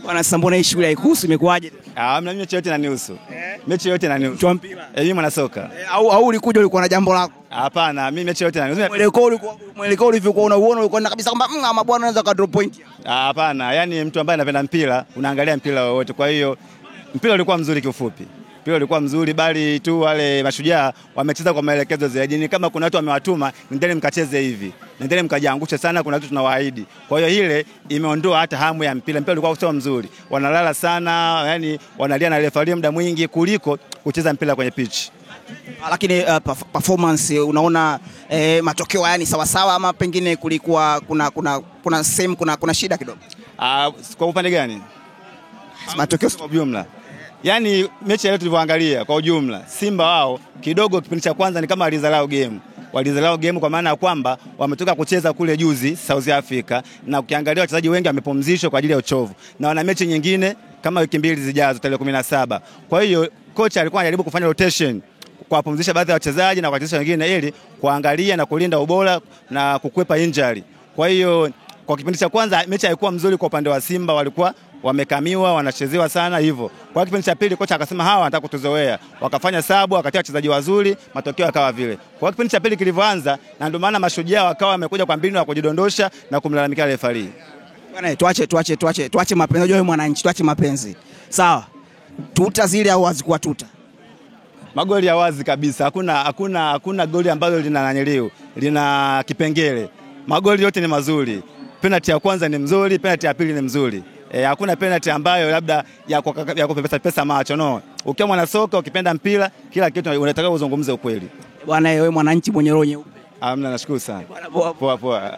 Bwana sasa mbona hii shughuli haikuhusu imekuaje? Mimi mechi yote inanihusu. Mechi yote inanihusu. Mtu wa mpira. Mimi mwana soka. Au ulikuwa na jambo lako? Hapana, mimi mechi yote inanihusu. Mwelekeo ulivyokuwa unaona ulikuwa kabisa kwamba mabwana anaweza ka drop point. Hapana, yani mtu ambaye anapenda mpira, unaangalia mpira wote. Kwa hiyo mpira ulikuwa mzuri kiufupi. Mpira ulikuwa mzuri bali tu wale mashujaa wamecheza kwa maelekezo zaidi. Ni kama kuna watu wamewatuma, nendeni mkacheze hivi. Nendeni mkajiangushe sana, kuna watu tunawaahidi. Kwa hiyo ile imeondoa hata hamu ya mpira. Mpira ulikuwa sio mzuri. Wanalala sana, yani wanalia na referee muda mwingi kuliko kucheza mpira kwenye pitch. Lakini performance unaona matokeo yani sawa sawa ama pengine kulikuwa kuna same kuna shida kidogo? Kwa upande gani? Matokeo kwa ujumla. Yani mechi ile tulivyoangalia kwa ujumla, Simba wao kidogo kipindi cha kwanza ni kama walizalao game. Walizalao game kwa maana ya kwamba wametoka kucheza kule juzi South Africa, na ukiangalia wachezaji wengi wamepumzishwa kwa ajili ya uchovu. Na wana mechi nyingine kama wiki mbili zijazo tarehe 17. Kwa hiyo kocha alikuwa anajaribu kufanya rotation, kuwapumzisha baadhi ya wachezaji na kuwachezesha wengine ili kuangalia na kulinda ubora na kukwepa injury. Kwa hiyo kwa kipindi cha kwanza mechi haikuwa mzuri kwa upande wa Simba, walikuwa wamekamiwa, wanachezewa sana hivyo. Kwa kipindi cha pili kocha akasema hawa wanataka kutuzoea. Wakafanya sabu, wakatia wachezaji wazuri, matokeo yakawa vile. Kwa kipindi cha pili kilivyoanza, na ndio maana mashujaa wakawa wamekuja kwa mbinu ya kujidondosha na kumlalamikia referee. Bwana tuache mapenzi. Unajua wewe mwananchi, tuache mapenzi. Sawa. Tuta zile au hazikuwa tuta? Magoli ya wazi kabisa. Hakuna goli ambalo lina kipengele. Magoli yote ni mazuri. Penalty ya kwanza ni mzuri, penalty ya pili ni mzuri. Hakuna penalty ambayo labda ya kupepesa pesa macho, no. Ukiwa mwana soka, ukipenda mpira, kila kitu unataka uzungumze ukweli. Bwana wewe mwananchi mwenye roho nyeupe. Nashukuru sana. Poa. Poa.